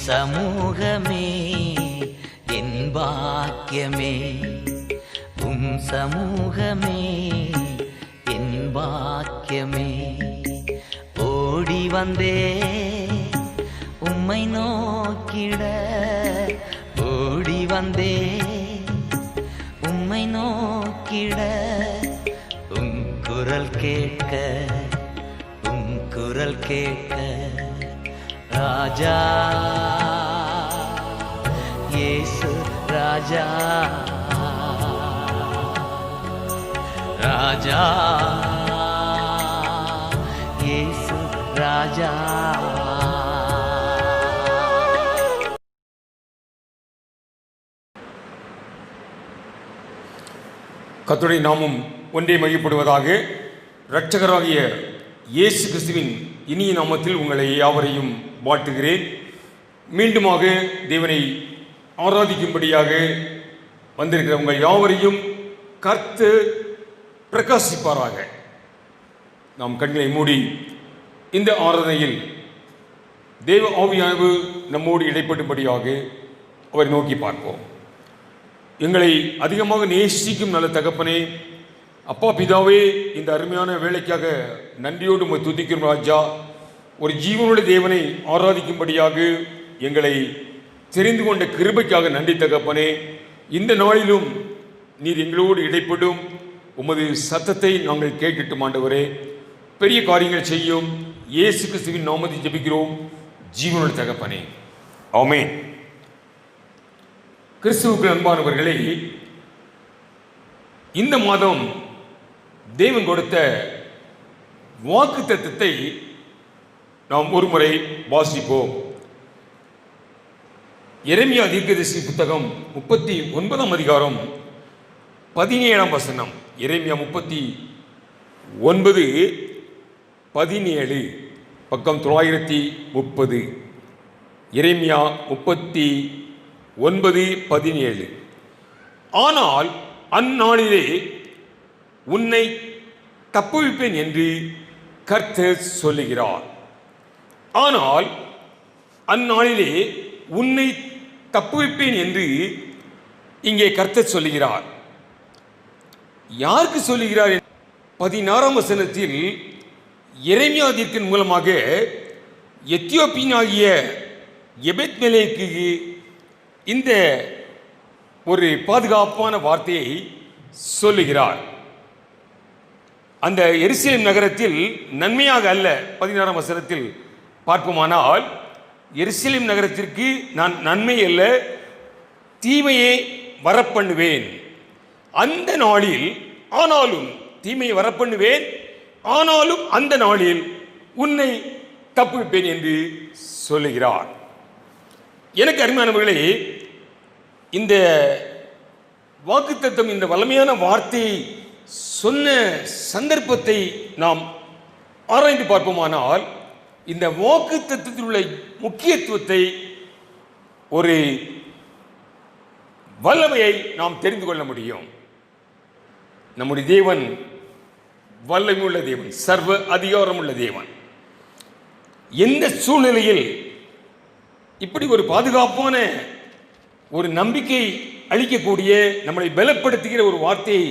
சமூகமே என் பாக்கியமே, சமூகமே என் பாக்கியமே. ஓடி வந்தே உம்மை நோக்கிட, ஓடி வந்தே உம்மை நோக்கிட. குரல் கேட்க, குரல் கேட்க ராஜா இயேசு ராஜா, ராஜா இயேசு ராஜா. கர்த்தருடைய நாமம் ஒன்றே மையப்படுவதாக. இரட்சகராகிய இயேசு கிறிஸ்துவின் இனிய நாமத்தில் உங்களை யாவரையும் வாழ்த்துகிறேன். மீண்டுமாக தேவனை ஆராதிக்கும்படியாக வந்திருக்கிற உங்கள் யாவரையும் கர்த்தர் பிரகாசிப்பாராக. நாம் கண்களை மூடி இந்த ஆராதனையில் தேவ ஆவியானவர் நம்மோடு இடைப்படும்படியாக அவரை நோக்கி பார்ப்போம். எங்களை அதிகமாக நேசிக்கும் நல்ல தகப்பனே, அப்பா பிதாவே, இந்த அருமையான வேலைக்காக நன்றியோடு உம்மை துதிக்கிறோம் ராஜா. ஒரு ஜீவனுடைய தேவனை ஆராதிக்கும்படியாக எங்களை தெரிந்து கொண்ட கிருபைக்காக நன்றி தகப்பனே. இந்த நாளிலும் நீர் எங்களோடு இடைப்படும் உமது சத்தத்தை நாங்கள் கேட்டுட்டு ஆண்டவரே, பெரிய காரியங்கள் செய்யும் இயேசு கிறிஸ்துவின் நாமத்தை ஜெபிக்கிறோம் ஜீவனுடைய தகப்பனே, ஆமென். கிறிஸ்துவுக்கு அன்பானவர்களே, இந்த மாதம் தேவன் கொடுத்த வாக்குத்தத்தத்தை நாம் ஒரு முறை வாசிப்போம். எரேமியா தீர்க்கதரிசி புத்தகம் 39ஆம் அதிகாரம் 17ஆம் வசனம். எரேமியா 39:17, பக்கம் 930. எரேமியா 39:17. ஆனால் அந்நாளிலே உன்னை தப்புவிப்பேன் என்று கர்த்தர் சொல்லுகிறார். ஆனால் அந்நாளிலே உன்னை தப்புவிப்பேன் என்று இங்கே கர்த்தர் சொல்லுகிறார். யாருக்கு சொல்லுகிறார்? 16ஆம் வசனத்தில் எரேமியா தீர்க்கன் மூலமாக எத்தியோப்பியனாகிய எபெத்மெலேக்கு இந்த ஒரு பாதுகாப்பான வார்த்தையை சொல்லுகிறார். அந்த எருசலேம் நகரத்தில் நன்மையாக அல்ல. 16ஆம் வசனத்தில் பார்ப்போமானால், எருசலேம் நகரத்திற்கு நான் நன்மை அல்ல தீமையை வரப்பண்ணுவேன் அந்த நாளில், ஆனாலும் தீமையை வரப்பண்ணுவேன், ஆனாலும் அந்த நாளில் உன்னை தப்புவிப்பேன் என்று சொல்லுகிறார். எனக்கு அருமையானவர்களே, இந்த வாக்குத்தத்தம், இந்த வல்லமையான வார்த்தையை சொன்ன சந்தர்ப்பத்தை நாம் ஆராய்ந்து பார்ப்போமானால், இந்த வாக்குத்தத்தத்தில் உள்ள முக்கியத்துவத்தை, ஒரு வல்லமையை நாம் தெரிந்து கொள்ள முடியும். நம்முடைய தேவன் வல்லமை உள்ள தேவன், சர்வ அதிகாரம் உள்ள தேவன். எந்த சூழ்நிலையில் இப்படி ஒரு பாதுகாப்பான, ஒரு நம்பிக்கை அளிக்கக்கூடிய, நம்மளை பலப்படுத்துகிற ஒரு வார்த்தையை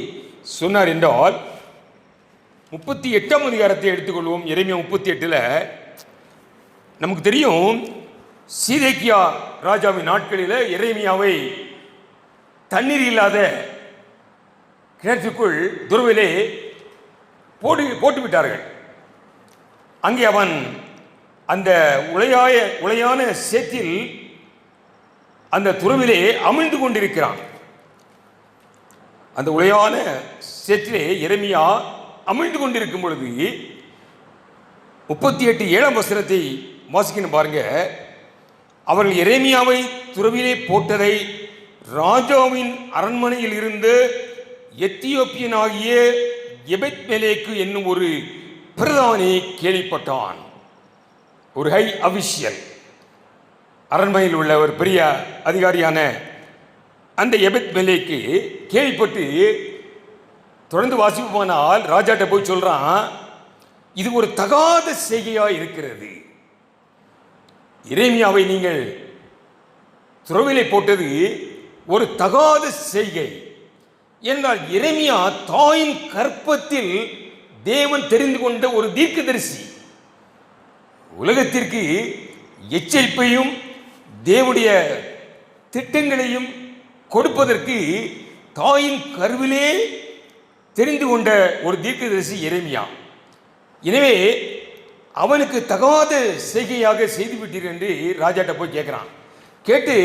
சொன்னார் என்றால், 38ஆம் அதிகாரத்தை எடுத்துக்கொள்வோம். எரேமியா 38ல் நமக்கு தெரியும், சீதேக்கியா ராஜாவின் நாட்களில் எரேமியாவை தண்ணீர் இல்லாத கிணற்றுக்குள் துறவிலே போட்டு விட்டார்கள். அங்கே அவன் அந்த உளையான சேற்றில், அந்த துறவிலே அமிழ்ந்து கொண்டிருக்கிறான். அந்த உளையான சேற்றிலே எரேமியா அமிழ்ந்து கொண்டிருக்கும் பொழுது 38:7ஆம் வசனத்தை வாசிக்கணும் பாருங்க. அவர்கள் எரேமியாவை துறவிலே போட்டதை ராஜாவின் அரண்மனையில் இருந்து எத்தியோப்பியனாகிய எபெத்மெலேக்கு என்னும் ஒரு பிரதானி கேள்விப்பட்டான். ஒரு ஹை அபிஷியல், அரண்மனையில் உள்ள ஒரு பெரிய அதிகாரியான அந்த எபெத்மெலேக்கு கேள்விப்பட்டு, தொடர்ந்து வாசிப்போனால் ராஜாட்ட போய் சொல்றான், இது ஒரு தகாத செய்கையா இருக்கிறது. எரேமியாவை நீங்கள் துறவிலே போட்டது ஒரு தகாத செய்கை என்றால், எரேமியா தாயின் கற்பத்தில் தேவன் தெரிந்து கொண்ட ஒரு தீர்க்கதரிசி. உலகத்திற்கு எச்சரிப்பையும் தேவனுடைய திட்டங்களையும் கொடுப்பதற்கு தாயின் கருவிலே தெரிந்து கொண்ட ஒரு தீர்க்கதரிசி எரேமியா. எனவே அவனுக்கு தகாத செய்கையாக செய்துவிட்டீர் என்று ராஜாட்ட போய் கேட்கிறான். கேட்டு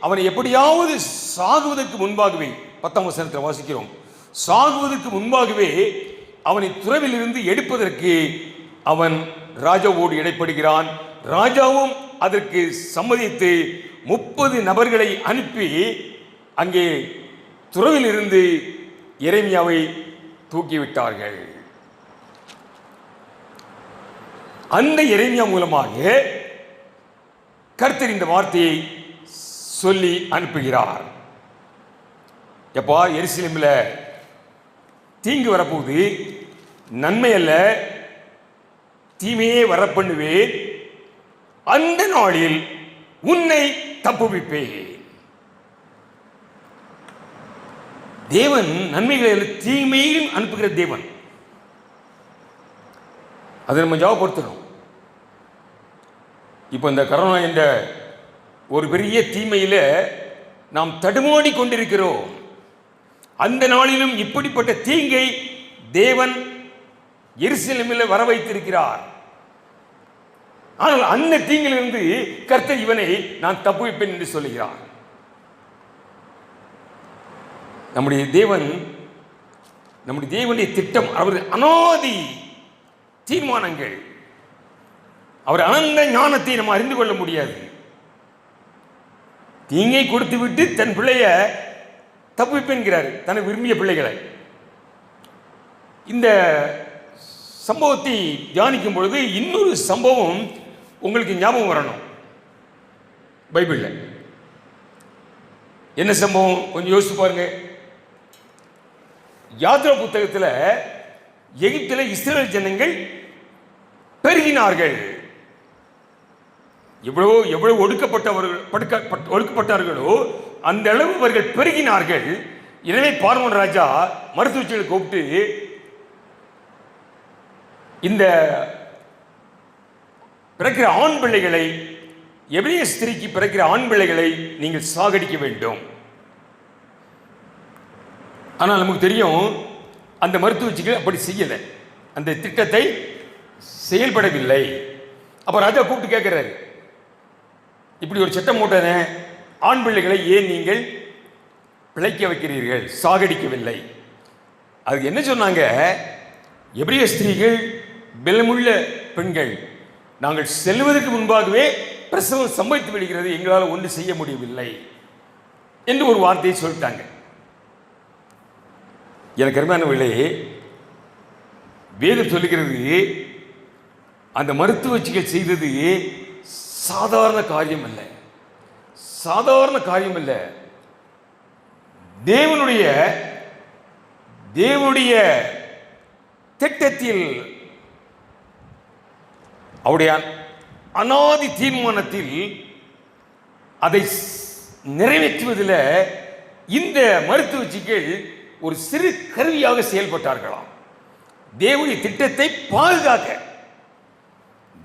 அவனை எப்படியாவது சாகுவதற்கு முன்பாகவே, 10ஆம் வசனத்தில் வாசிக்கிறோம், சாகுவதற்கு முன்பாகவே அவனை துறவிலிருந்து எடுப்பதற்கு அவன் ராஜாவோடு இடைப்படுகிறான். ராஜாவும் அதற்கு சம்மதித்து 30 நபர்களை அனுப்பி அங்கே துறவிலிருந்து எரேமியாவை தூக்கிவிட்டார்கள். அந்த எரேமியா மூலமாக கர்த்தர் இந்த வார்த்தையை சொல்லி அனுப்புகிறார். எப்பா, எருசலேமில் தீங்கு வரப்போகுது, நன்மை அல்ல தீமையே வரப்பண்ணுவேன், அந்த நாளில் உன்னை தப்புவிப்பேன். தேவன் நன்மைகளில் தீமையும் அனுப்புகிற தேவன். அதை நம்ம ஜாபப்படுத்தணும். இப்போ இந்த கரோனா என்ற ஒரு பெரிய தீமையில் நாம் தடுமாடி கொண்டிருக்கிறோம். அந்த நாளிலும் இப்படிப்பட்ட தீங்கை தேவன் எருசலேமில் வர வைத்திருக்கிறார். ஆனால் அந்த தீங்கிலிருந்து கர்த்தர் இவனை நான் தப்புவிப்பேன் என்று சொல்லுகிறார். நம்முடைய தேவனுடைய திட்டம், அவருடைய அனாதி தீர்மானங்கள், அவர் அனந்த ஞானத்தை நம்ம அறிந்து கொள்ள முடியாது. தீங்கை கொடுத்து விட்டு தன் பிள்ளைய தப்புவிப்பேன்கிறார், தனக்கு விரும்பிய பிள்ளைகளை. இந்த சம்பவத்தை தியானிக்கும் பொழுது இன்னொரு சம்பவம் உங்களுக்கு ஞாபகம் வரணும். பைபிளில் என்ன சம்பவம் கொஞ்சம் யோசிச்சு பாருங்க. யாத்ரா புத்தகத்தில் எகிப்தில் இஸ்ரேல் ஜனங்கள் பெருகினார்கள். எவ்வளவு ஒடுக்கப்பட்டார்களோ அந்த அளவு அவர்கள் பெருகினார்கள். எனவே பார்வோன் ராஜா மருத்துவச்சிகளை கூப்பிட்டு, இந்த பிறக்கிற ஆண் பிள்ளைகளை, எபிரேய ஸ்திரீக்கு பிறக்கிற ஆண் பிள்ளைகளை நீங்கள் சாகடிக்க வேண்டும். ஆனால் நமக்கு தெரியும் அந்த மருத்துவச்சிகள் அப்படி செய்யலை, அந்த திட்டத்தை செயல்படவில்லை. அப்ப ராஜா கூப்பிட்டு கேட்கிறாரு, இப்படி ஒரு சட்டம் போட்டன, ஆண் பிள்ளைகளை ஏன் நீங்கள் பிழைக்க வைக்கிறீர்கள், சாகடிக்கவில்லை? அதுக்கு என்ன சொன்னாங்க? எபிரேய ஸ்திரீகள் பலமுள்ள பெண்கள், நாங்கள் செல்வதற்கு முன்பாகவே பிரசவம் சம்பவித்து விடுகிறது, எங்களால் ஒன்று செய்ய முடியவில்லை என்று ஒரு வார்த்தையை சொல்லிட்டாங்க. எனக்கு அருமையானவர்களே, வேதம் சொல்லுகிறது அந்த மருத்துவச்சிகள் செய்தது சாதாரண காரியம் அல்ல, சாதாரண காரியம் அல்ல. தேவனுடைய திட்டத்தில், அவருடைய அனாதி தீர்மானத்தில் அதை நிறைவேற்றுவதில் இந்த மருத்துவச்சிகள் ஒரு சிறு கருவியாக செயல்பட்டார்களாம். தேவனுடைய திட்டத்தை பாதுகாக்க.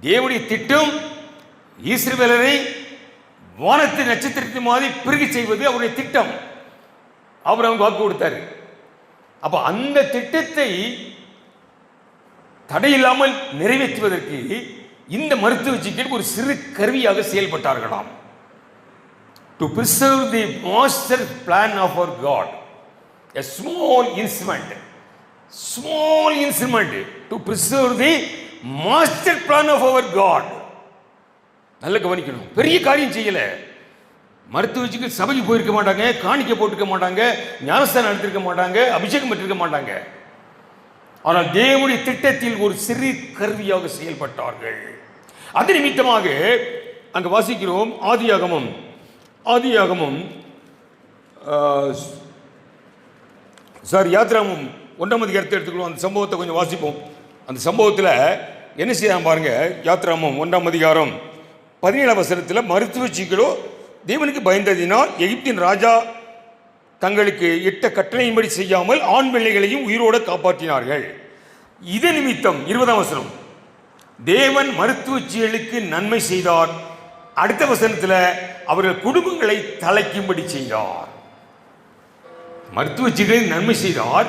தேவனுடைய திட்டம் இஸ்ரவேலரை வானத்து நட்சத்திரத்தை மாதிரி பெருகி செய்வது அவருடைய திட்டம். அவர் அவங்க வாக்கு கொடுத்தாரு. அப்ப அந்த திட்டத்தை தடையில்லாமல் நிறைவேற்றுவதற்கு இந்த மருத்துவச்சிகள் ஒரு சிறு கருவியாக செயல்பட்டார்களாம். To preserve the master plan of our God, a small instrument to preserve the master plan of our God. நல்ல கவனிக்கணும், பெரிய காரியம் செய்யல. மருத்துவச்சிக்கு சபைக்கு போயிருக்க மாட்டாங்க, காணிக்க போட்டுக்க மாட்டாங்க, ஞானஸ்தானம் எடுத்திருக்க மாட்டாங்க, அபிஷேகம் பெற்றிருக்க மாட்டாங்க. ஆனால் தேவனுடைய திட்டத்தில் ஒரு சிறு கருவியாக செயல்பட்டார்கள். அது நிமித்தமாக அங்கு வாசிக்கிறோம், ஆதியாகமம் 1ஆம் அதிகாரத்தை எடுத்துக்கிறோம். அந்த சம்பவத்தை கொஞ்சம் வாசிப்போம். அந்த சம்பவத்தில் என்ன செய்யலாம் பாருங்க. யாத்ராகமம் 1ஆம் அதிகாரம் 17 வசனத்தில் மருத்துவச்சிகளோ தேவனுக்கு பயந்ததினால் எகிப்தின் ராஜா தங்களுக்கு இட்ட கட்டளையின்படி செய்யாமல் ஆண் பிள்ளைகளையும் உயிரோடு காப்பாற்றினார்கள். இது நிமித்தம் 20 வசனம், தேவன் மருத்துவச்சிகளுக்கு நன்மை செய்தார். அடுத்த வசனத்தில் அவர்கள் குடும்பங்களை தலைக்கும்படி செய்தார். மருத்துவச்சிகளுக்கு நன்மை செய்தார்,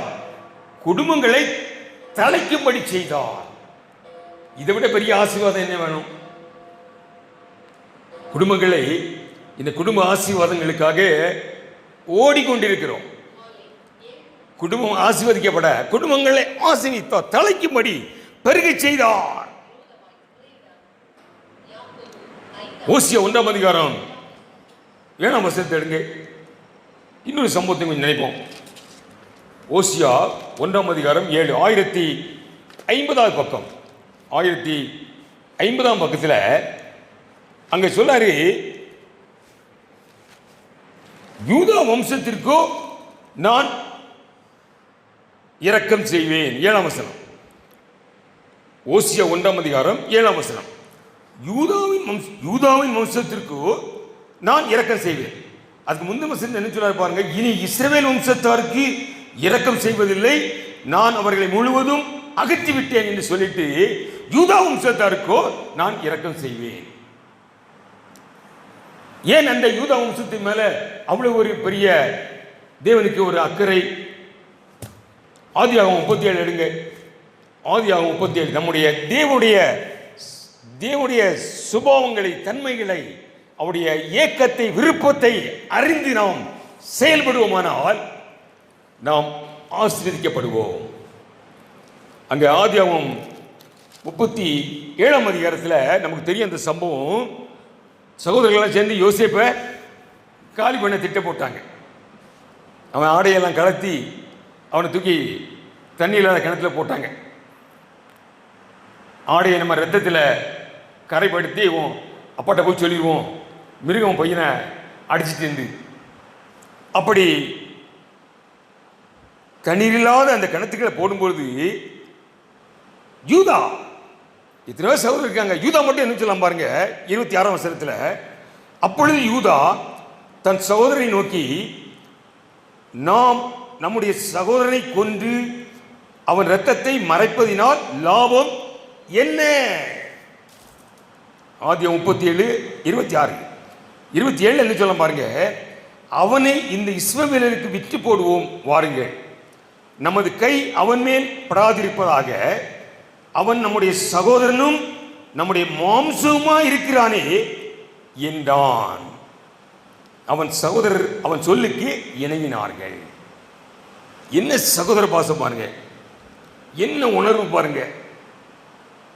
குடும்பங்களை தலைக்கும்படி செய்தார். இதை விட பெரிய ஆசீர்வாதம் என்ன வேணும்? குடும்பங்களை, இந்த குடும்ப ஆசீர்வாதங்களுக்காக ஓடிக்கொண்டிருக்கிறோம். குடும்பம் ஆசீர்வதிக்கப்பட குடும்பங்களை ஆசீர்வதித்தார், தலைக்கும்படி பெருக செய்தார். ஓசியா 1ஆம் அதிகாரம் 7ஆம் வசனத்தை எடுங்க. இன்னொரு சம்பவத்தை கொஞ்சம் நினைப்போம். ஓசியா 1ஆம் அதிகாரம் 7, 1050 பக்கம், 1050 பக்கத்தில் அங்க சொல்லாரு, யூதா வம்சத்திற்கோ நான் இரக்கம் செய்வேன். 7ஆம் வசனம், ஓசியா 1ஆம் அதிகாரம் 7ஆம் வசனம். யூதாவின் வம்சத்திற்கோ நான் இரக்கம் செய்வேன். அதுக்கு முந்தின வசனம் என்ன சொல்றாரு பாருங்க, இனி இஸ்ரவேல் வம்சத்தாருக்கு இரக்கம் செய்வதில்லை, நான் அவர்களை முழுவதும் அகற்றி விட்டேன் என்று சொல்லிட்டு யூதா வம்சத்தாருக்கோ நான் இரக்கம் செய்வேன். ஏன் அந்த யூதா வம்சத்தின் மேல அவ்வளவு ஒரு பெரிய தேவனுக்கு ஒரு அக்கறை? ஆதியாகமம் 37 எடுங்க. ஆதியாகமம் 37 நம்முடைய தேவனுடைய சுபாவங்களை, தன்மைகளை, அவருடைய ஏக்கத்தை, விருப்பத்தை அறிந்து நாம் செயல்படுவோமானால் நாம் ஆசீர்வதிக்கப்படுவோம். அங்க ஆதியாகமம் 37ஆம் அதிகாரத்தில் நமக்கு தெரியும் அந்த சம்பவம். சகோதரர்கள்லாம் சேர்ந்து யோசேப்பை காலி பண்ண திட்ட போட்டாங்க. அவன் ஆடையெல்லாம் கலத்தி அவனை தூக்கி தண்ணி இல்லாத கிணத்துல போட்டாங்க. ஆடையை நம்ம ரத்தத்தில் கரைப்படுத்தி அப்பாட்ட போய் சொல்லிடுவோம், மிருகம் பையனை அடிச்சுட்டு இருந்து. அப்படி தண்ணீர் இல்லாத அந்த கிணத்துக்களை போடும்பொழுது யூதா, எத்தனையோ சகோதரர் இருக்காங்க, யூதா மட்டும் என்ன சொல்லலாம் பாருங்க, 26ஆம் வசனத்தில், அப்பொழுது யூதா தன் சகோதரனை நோக்கி, நாம் நம்முடைய சகோதரனை கொன்று அவன் இரத்தத்தை மறைப்பதினால் லாபம் என்ன? ஆதியாகமம் 37, 26, 27 என்ன சொல்ல பாருங்க, அவனை இந்த இஸ்மவேலருக்கு விற்று போடுவோம் வாருங்கள், நமது கை அவன் மேல் படாதிருப்பதாக, அவன் நம்முடைய சகோதரனும் நம்முடைய மாம்சமா இருக்கிறானே என்றான். அவன் சகோதரர் அவன் சொல்லுக்கு இணங்கினார்கள். என்ன சகோதர பாசம் பாருங்க, என்ன உணர்வு பாருங்க.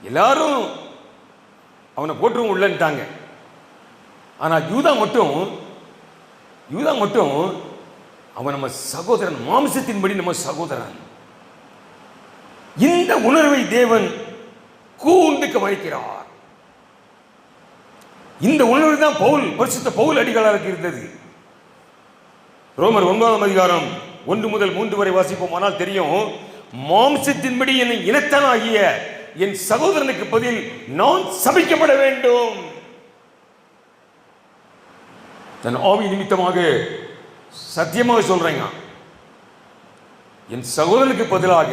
எல்லாரும் அவனை போட்டுருவோம் உள்ளன்ட்டாங்க. ஆனால் யூதா மட்டும் அவன் நம்ம சகோதரன், மாம்சத்தின்படி நம்ம சகோதரன். இந்த உணர்வை தேவன் கூர்ந்து கவனிக்கிறார். இந்த உணர்வு தான் பரிசுத்த பவுல் அடிகளாருக்கு இருந்தது. ரோமர் 9ஆம் அதிகாரம் 1 முதல் 3 வரை வாசிப்போம். ஆனால் தெரியும், மாம்சத்தின்படி என்னை இனத்தானாகிய என் சகோதரனுக்கு பதில் நான் சபிக்கப்பட வேண்டும். தன் ஆவி நிமித்தமாக சத்தியமாக சொல்றேங்க, என் சகோதரனுக்கு பதிலாக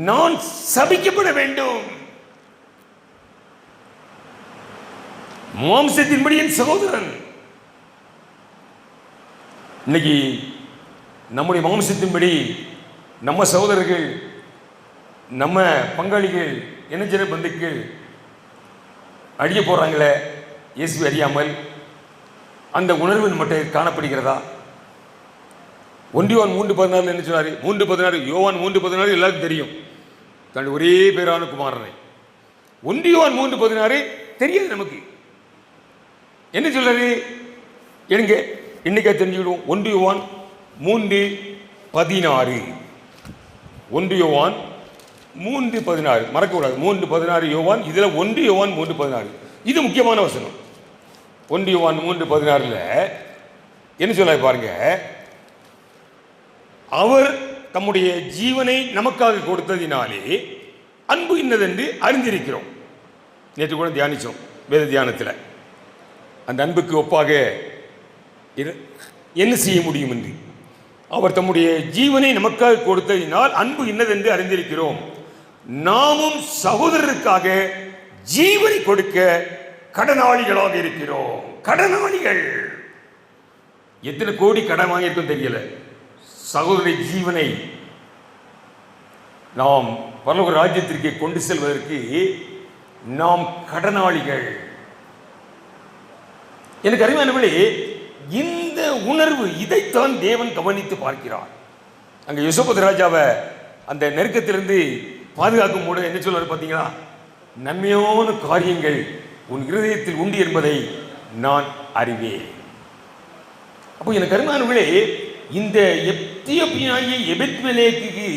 நான் சபிக்கப்பட வேண்டும். மாம்சத்தின்படி என் சகோதரன். இன்னைக்கு நம்முடைய மாம்சத்தின்படி நம்ம சகோதரர்கள், நம்ம பங்காளிகள், இனஜன பந்துக்கள் அடிய போறாங்களே இயேசு அறியாமல். அந்த உணர்வு நம்மகிட்ட காணப்படுகிறதா? 1 யோவான் 3:14 என்ன சொன்னாரு? 3:16, யோவான் 3:16 எல்லாருக்கும் தெரியும், தன் ஒரே பேரான குமாரனை. 1 யோவான் 3:16 தெரியாது நமக்கு. என்ன சொல்றாரு? எங்க இன்னைக்கா தெரிஞ்சுக்கிடுவோம். 1 யோவான் 3:16, 1 யோவான் 3:16 மறக்கக்கூடாது. 3:16 யோவான், இதுல 1 யோவான் 3:16 இது முக்கியமான வசனம். 1 யோவான் 3:16 என்ன சொல்ல பாருங்க, அவர் தம்முடைய ஜீவனை நமக்காக கொடுத்ததினாலே அன்பு இன்னதென்று அறிந்திருக்கிறோம். நேற்று கூட தியானிச்சோம் வேத தியானத்தில். அந்த அன்புக்கு ஒப்பாக என்ன செய்ய முடியும் என்று அவர் தம்முடைய ஜீவனை நமக்காக கொடுத்ததினால் அன்பு என்னதென்று அறிந்திருக்கிறோம். நாமும் சகோதரருக்காக ஜீவனை கொடுக்க கடனாளிகளாக இருக்கிறோம். கடனாளிகள். எத்தனை கோடி கடன் வாங்கியிருக்கோம் தெரியல. சகோதரி ஜீவனை நாம் பரலோக ராஜ்யத்திற்கு கொண்டு செல்வதற்கு நாம் கடனாளிகள். எனக்கு அறிவானவர்களே, இந்த உணர்வு, இதைத்தான் தேவன் கவனித்து பார்க்கிறார். அங்க யோசேப்பு ராஜாவை அந்த நெருக்கத்திலிருந்து பாதுகாக்கும் போது என்ன சொல்றாரு பார்த்தீங்களா? நன்மையான காரியங்கள் உன் இருதயத்தில் உண்டு என்பதை நான் அறிவேன். அப்போ எனக்கு அறிவானவர்களே, இந்த எத்தியோப்பியாகிய எபெத்மெலேக்குக்கு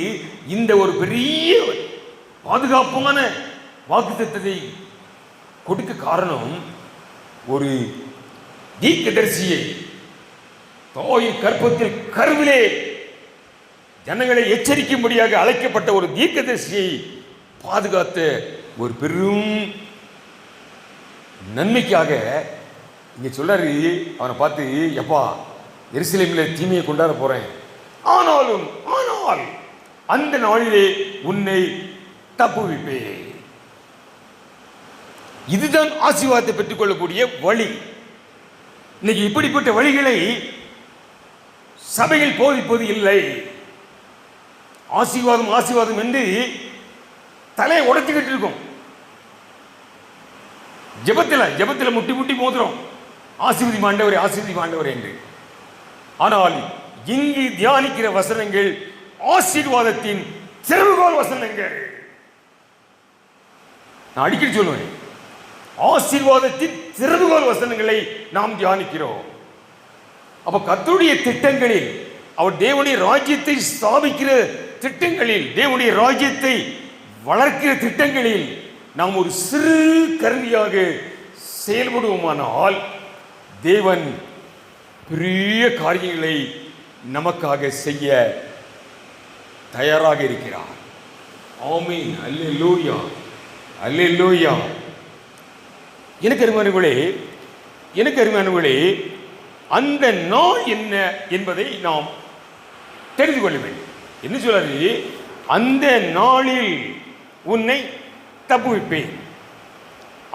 இந்த ஒரு பெரிய பாதுகாப்பான வாக்குத்தத்தத்தை கொடுக்க காரணம், ஒரு தீர்க்கதரிசியை தாயின் கற்பத்தில் கருவிலே ஜனங்களை எச்சரிக்கும்படியாக அழைக்கப்பட்ட ஒரு தீர்க்கதரிசியை பாதுகாத்த ஒரு பெரும் நன்மைக்காக இங்க சொல்றாரு. அவனை பார்த்து, எப்பா எருசலேமில் தீமையை கொண்டாட போறேன், ஆனால் அந்த நாளிலே உன்னை தப்புவிப்பேன். இதுதான் ஆசீர்வாதத்தை பெற்றுக் கொள்ளக்கூடிய வழி. இன்னைக்கு இப்படிப்பட்ட வழிகளை சபையில் போதிப்பது இல்லை. ஆசீர்வாதம் என்று தலையை உடைச்சுக்கிட்டு இருக்கும். ஜெபத்தில் முட்டி மோதுறோம், ஆசீர்வதி ஆண்டவரே என்று. ஆனால் இங்கு தியானிக்கிற வசனங்கள் ஆசீர்வாதத்தின் திறவுகோல் வசனங்கள். நான் அடிக்கடி சொல்லுவேன், ஆசீர்வாதத்தின் திறவுகோல் வசனங்களை நாம் தியானிக்கிறோம். அப்ப கர்த்தருடைய திட்டங்களில், அவர் தேவனுடைய ராஜ்யத்தை ஸ்தாபிக்கிற திட்டங்களில், தேவனுடைய ராஜ்யத்தை வளர்க்கிற திட்டங்களில் நாம் ஒரு சிறு கருவியாக செயல்படுவோமானால் தேவன் பெரிய காரியங்களை நமக்காக செய்ய தயாராக இருக்கிறார். ஆமென். அல்லேலூயா, அல்லேலூயா. எனக்கு அருமையானவர்களே, அந்த நாள் என்ன என்பதை நாம் தெரிந்து கொள்ள வேண்டும். என்ன சொல்றாரு? அந்த நாளில் உன்னை தப்புவிப்பேன்.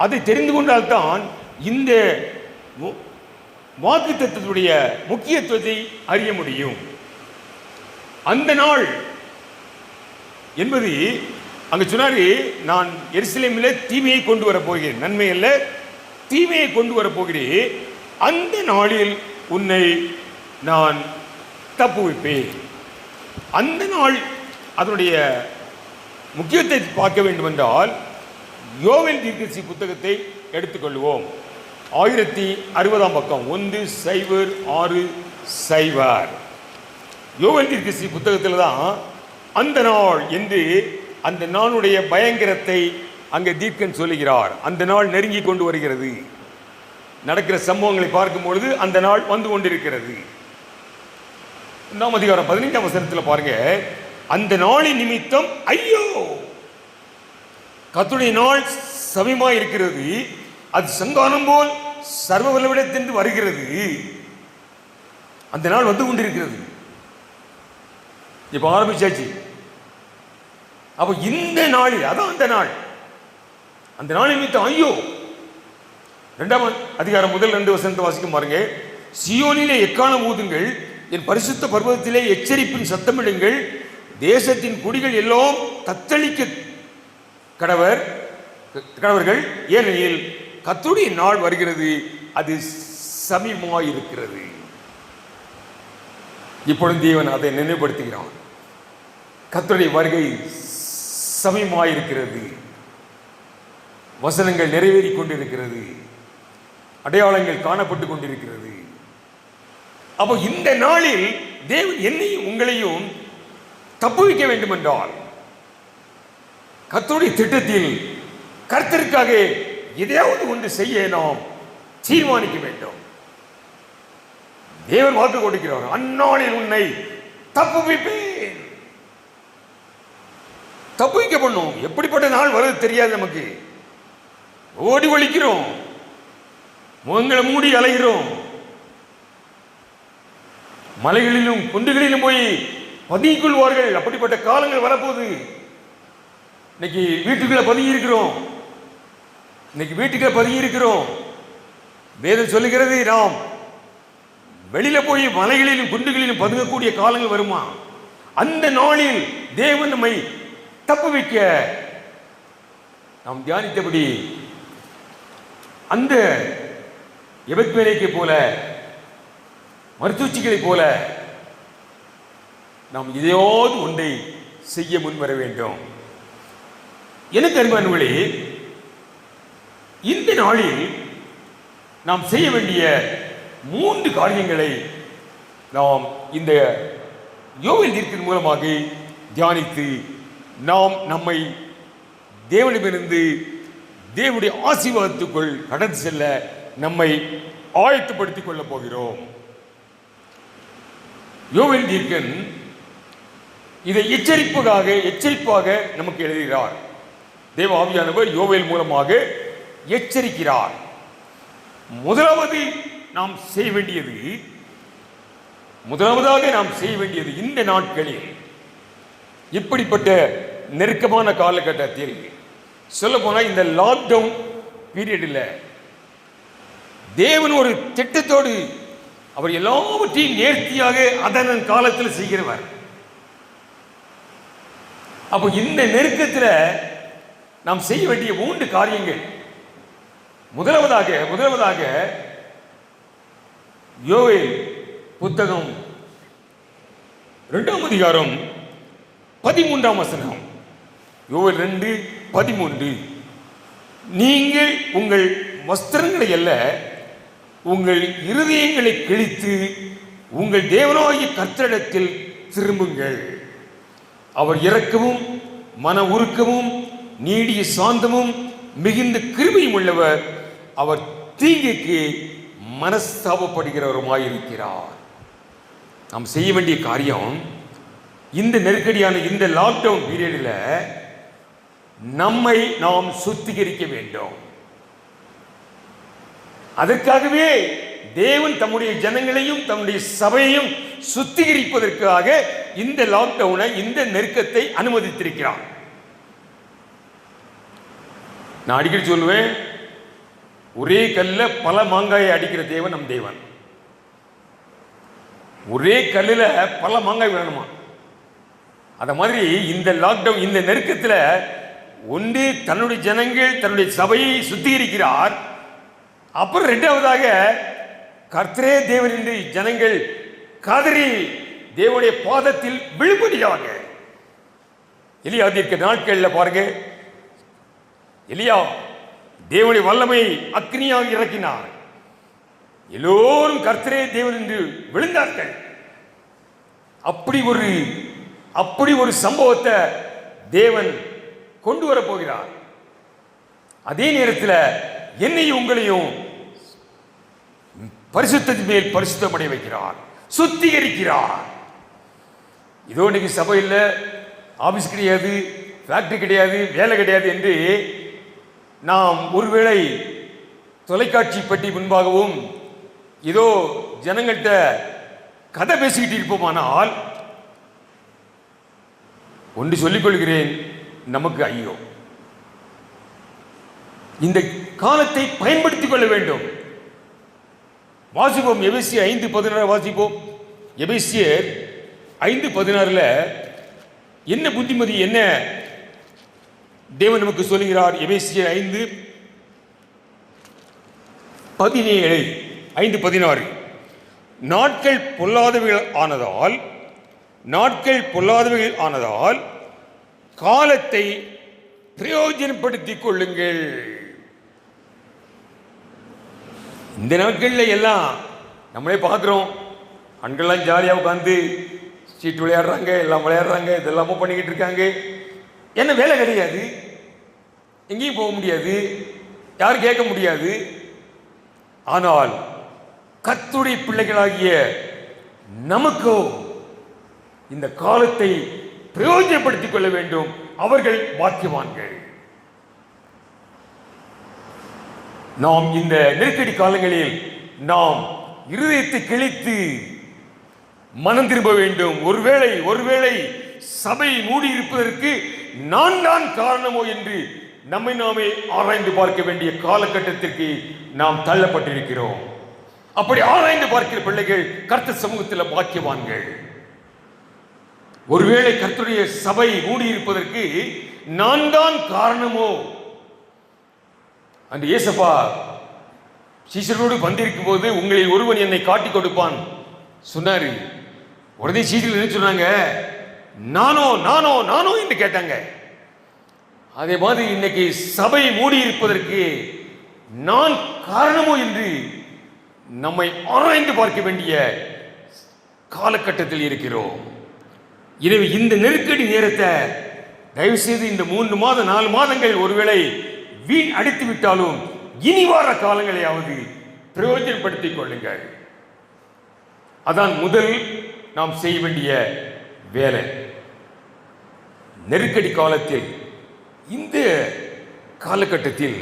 அதை தெரிந்து கொண்டால்தான் இந்த வாக்குத்தத்தத்துடைய முக்கியத்துவத்தை அறிய முடியும். அந்த நாள் என்பது அங்க சொன்னாரு, நான் எருசலேமில் தீமையை கொண்டு வர போகிறேன், நன்மை அல்ல தீமையை கொண்டு வர போகிறேன். அந்த நாளில் உன்னை நான் தப்புவிப்பேன். அந்த நாள் அதனுடைய முக்கியத்தை பார்க்க வேண்டும் என்றால் யோவேல் தீர்க்கதரிசி புத்தகத்தை எடுத்துக்கொள்வோம். 1060 பக்கம் 1060 யோவேல் தீர்க்கதரிசி புத்தகத்தில் தான் அந்த நாள் என்று அந்த நாளுடைய பயங்கரத்தை அங்கே தீர்க்கன் சொல்லுகிறார். அந்த நாள் நெருங்கி கொண்டு வருகிறது. நடக்கிற சம்பவங்களை பார்க்கும் பொழுது அந்த நாள் வந்து கொண்டிருக்கிறது. 15 பாருங்க, அந்த நாளின் நிமித்தம் ஐயோ, கர்த்தருடைய நாள் சமீபமாய் இருக்கிறது, அது சங்கானம் போல் சர்வ வல்லவிடத்திலிருந்து வருகிறது. அந்த நாள் வந்து கொண்டிருக்கிறது. இப்ப ஆரம்பிச்சாச்சு. அப்ப இந்த நாளில், அதான் அந்த நாள் நிமித்தம் ஐயோ. 2ஆம் அதிகாரம் 1-2 வாசிக்கும் பாருங்க. சியோனிலே எக்காலம் ஊதுங்கள், என் பரிசுத்த பர்வதத்திலே எச்சரிப்பின் சத்தமிடுங்கள், தேசத்தின் குடிகள் எல்லாம் தத்தளிக்க கடவர்கள், ஏனெனில் கர்த்தருடைய நாள் வருகிறது, அது சமீபமாயிருக்கிறது. இப்பொழுது தேவன் அதை நினைவுபடுத்துகிறான். கர்த்தருடைய வருகை சமீபமாயிருக்கிறது. வசனங்கள் நிறைவேறிக் கொண்டிருக்கிறது. அடையாளங்கள் காணப்பட்டு கொண்டிருக்கிறது. அப்போ இந்த நாளில் தேவன் என்னையும் உங்களையும் தப்புவிக்க வேண்டும் என்றால் கர்த்தருடைய திட்டத்தில் கர்த்தருக்காக எதையாவது ஒன்று செய்ய நாம் தீர்மானிக்க வேண்டும். தேவன் வாக்கு கொடுக்கிறார், அந்நாளில் உன்னை தப்புவிப்பேன். தப்புவிக்க பண்ணும். எப்படிப்பட்ட நாள் வருது தெரியாது நமக்கு. ஓடி ஒழிக்கிறோம். முகங்களை மூடி அலைகிறோம். மலைகளிலும் குன்றுகளிலும் போய் பதுங்கிக் கொள்வார்கள். அப்படிப்பட்ட காலங்கள் வரப்போகுது. இன்னைக்கு வீட்டுக்குள்ள பதுங்கி இருக்கிறோம். இன்னைக்கு வீட்டுக்குள்ள பதுங்கி இருக்கிறோம். வேதம் சொல்லுகிறது, நாம் வெளியில போய் மலைகளிலும் குன்றுகளிலும் பதுங்கக்கூடிய காலங்கள் வருமா? அந்த நாளில் தேவன் நம்மை தப்பு வைக்க நாம் தியானித்தபடி அந்த எபத்மேலேக்கை போல, மருத்துவச்சிகளை போல நாம் இதையாவது ஒன்றை செய்ய முன்வர வேண்டும். எனக்கு அன்பானவர்களே, இந்த நாளில் நாம் செய்ய வேண்டிய 3 காரியங்களை நாம் இந்த யோவேல் தீர்க்கதரிசியின் மூலமாக தியானித்து நாம் நம்மை தேவனிடமிருந்து தேவனுடைய ஆசீர்வாதத்துக்குள் கடந்து செல்ல நம்மை ஆயத்தப்படுத்திக் கொள்ளப் போகிறோம். யோவேல் தீர்க்கன் இதை எச்சரிப்பாக நமக்கு எழுதுகிறார். தேவ ஆவியானவர் யோவேல் மூலமாக எச்சரிக்கிறார். முதலாவதாக நாம் செய்ய வேண்டியது இந்த நாட்களில், இப்படிப்பட்ட நெருக்கமான காலகட்டத்தில், சொல்ல போனால் இந்த லாக்டவுன் பீரியடில் தேவன் ஒரு திட்டத்தோடு அவர் எல்லாவற்றையும் நேர்த்தியாக அதன் காலத்தில் செய்கிறவர். அப்போ இந்த நெருக்கத்தில் நாம் செய்ய வேண்டிய 3 காரியங்கள். முதலாவதாக யோவேல் புத்தகம் 2ஆம் அதிகாரம் 13ஆம் வசனம். யோவேல் 2:13. நீங்கள் உங்கள் வஸ்திரங்களை அல்ல, உங்கள் இருதயங்களை கிழித்து உங்கள் தேவனாகிய கர்த்தரிடத்தில் திரும்புங்கள். அவர் இரக்கமும் மன உருக்கமும் நீடிய சாந்தமும் மிகுந்த கிருபையும் உள்ளவர். அவர் தீங்குக்கு மனஸ்தாபப்படுகிறவருமாயிருக்கிறார். நாம் செய்ய வேண்டிய காரியம், இந்த நெருக்கடியான இந்த லாக்டவுன் பீரியடில் நம்மை நாம் சுத்திகரிக்க வேண்டும். அதற்காகவே தேவன் தம்முடைய ஜனங்களையும் தம்முடைய சபையையும் சுத்திகரிப்பதற்காக இந்த லாக்டவுனை, இந்த நெருக்கத்தை அனுமதித்திருக்கிறார். நான் அடிக்கடி சொல்லுவேன், ஒரே கல்ல பல மாங்காயை அடிக்கிற தேவன் நம் தேவன். ஒரே கல்லில் பல மாங்காய் வேணுமா? அத மாதிரி இந்த லாக்டவுன், இந்த நெருக்கத்தில் ஒன்று தன்னுடைய ஜனங்கள் தன்னுடைய சபையை சுத்திகரிக்கிறார். அப்புறம் 2வதாக கர்த்தரே தேவன் என்று ஜனங்கள் கதறி தேவனுடைய பாதத்தில் விழும்படியாக. எலியா தீர்க்க நாட்களில் பாருங்க, எலியா தேவனுடைய வல்லமை அக்னியாக இறக்கினார். எல்லோரும் கர்த்தரே தேவன் என்று விழுந்தார்கள். அப்படி ஒரு சம்பவத்தை தேவன் கொண்டு வர போகிறார். அதே நேரத்தில் என்னையும் உங்களையும் பரிசுத்தத்தின் மேல் பரிசுத்தமடைய வைக்கிறார், சுத்திகரிக்கிறார். இதோ இன்னைக்கு சபையில் ஆபீஸ் கிடையாது, ஃபேக்டரி கிடையாது, வேலை கிடையாது என்று நாம் ஒருவேளை தொலைக்காட்சி பெட்டி முன்பாகவும் ஏதோ ஜனங்கள்கிட்ட கதை பேசிக்கிட்டு இருப்போமானால், ஒன்று சொல்லிக் கொள்கிறேன், நமக்கு ஐயோ. இந்த காலத்தை பயன்படுத்திக் கொள்ள வேண்டும். வாசிப்போம், எபேசியர் 5:16 வாசிப்போம். எபேசியர் 5:16 என்ன புத்திமதி, என்ன தேவன் நமக்கு சொல்லுகிறார்? எபேசியர் 5:16 நாட்கள் பொல்லாதவைகள் ஆனதால் காலத்தை பிரயோஜனப்படுத்திக் கொள்ளுங்கள். இந்த நாட்களில் எல்லாம் நம்மளே பார்க்குறோம், ஆண்கள்லாம் ஜாலியாக உட்காந்து சீட்டு விளையாடுறாங்க, எல்லாம் விளையாடுறாங்க, இதெல்லாமும் பண்ணிக்கிட்டு இருக்காங்க. என்ன வேலை கிடையாது, எங்கேயும் போக முடியாது, யாரும் கேட்க முடியாது. ஆனால் கர்த்தருடைய பிள்ளைகளாகிய நமக்கோ இந்த காலத்தை பிரயோஜனப்படுத்திக் கொள்ள வேண்டும். அவர்கள் பாக்கியவான்கள். நாம் இந்த நெருக்கடி காலங்களில் நாம் இருதயத்தை கிழித்து மனம் திரும்ப வேண்டும். ஒருவேளை சபை மூடி இருப்பதற்கு நான் தான் காரணமோ என்று நம்மை நாமே ஆராய்ந்து பார்க்க வேண்டிய காலகட்டத்திற்கு நாம் தள்ளப்பட்டிருக்கிறோம். அப்படி ஆராய்ந்து பார்க்கிற பிள்ளைகள் கர்த்தர் சமூகத்தில் பாக்கியவான்கள். ஒருவேளை கர்த்தருடைய சபை மூடி இருப்பதற்கு நான் தான் காரணமோ? அந்த இயேசப்பா சீசரோடு வந்திருக்கும் போது உங்களில் ஒருவன் என்னை காட்டிக் கொடுப்பான் சொன்னாரு. உடனே சீசர்கள் என்ன சொன்னாங்க? நானோ நானோ நானோ என்று கேட்டாங்க. அதே மாதிரி இன்னைக்கு சபை மூடி இருப்பதற்கு நான் காரணமோ என்று நம்மை ஆராய்ந்து பார்க்க வேண்டிய காலகட்டத்தில் இருக்கிறோம். எனவே இந்த நெருக்கடி நேரத்தை தயவு செய்து இந்த 3 மாதம் 4 மாதங்கள் ஒருவேளை வீண் அடித்து விட்டாலும் இனி வார காலங்களையாவது பிரயோஜனப்படுத்திக் கொள்ளுங்கள். அதான் முதல் நாம் செய்ய வேண்டிய வேலை. நெருக்கடி காலத்தில் இந்த காலகட்டத்தில்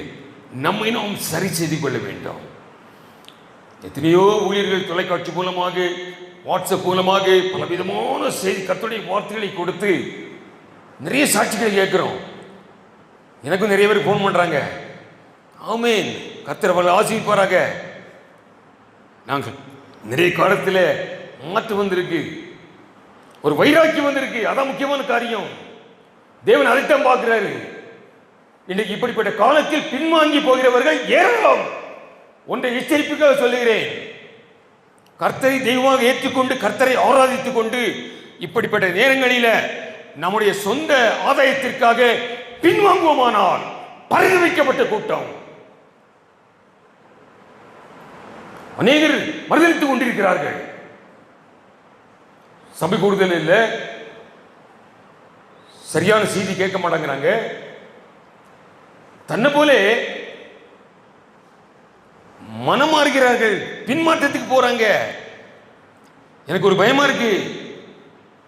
நம்மை நாம் சரி செய்து கொள்ள வேண்டும். எத்தனையோ ஊழியர்கள் தொலைக்காட்சி மூலமாக, வாட்ஸ்அப் மூலமாக பலவிதமான செய்தி கர்த்தருடைய வார்த்தைகளை கொடுத்து நிறைய சாட்சிகளை கேட்கிறோம். எனக்கும் நிறைய பேர் போன் பண்றாங்க. ஆமேன், கர்த்தர் அவர்களை ஆசீர்வதிப்பாராக. நாங்கள் நிறைய காலத்தில் மாற்று வந்திருக்கு, ஒரு வைராக்கியம் வந்திருக்கு. அதான் முக்கியமான காரியம். தேவன் அதைத்தான் பார்க்கிறாரு. இன்னைக்கு இப்படிப்பட்ட காலத்தில் பின்வாங்கி போகிறவர்கள் ஏராளம். ஒன்றை எச்சரிப்புக்காக சொல்லுகிறேன். கர்த்தரை தெய்வமாக ஏற்றுக்கொண்டு கர்த்தரை ஆராதித்துக் கொண்டு இப்படிப்பட்ட நேரங்களில நம்முடைய சொந்த ஆதாயத்திற்காக பின்வாங்குவோமானால் பரிதவிக்கப்பட்ட கூட்டம். அநேகர் மறுதலித்துக் கொண்டிருக்கிறார்கள். சபை கூடுதல் இல்லை, சரியான செய்தி கேட்க மாட்டேங்கிறாங்க. தன்னை போல மனம் மாறுகிறார்கள், பின்மாற்றத்துக்கு போறாங்க. எனக்கு ஒரு பயமா இருக்கு.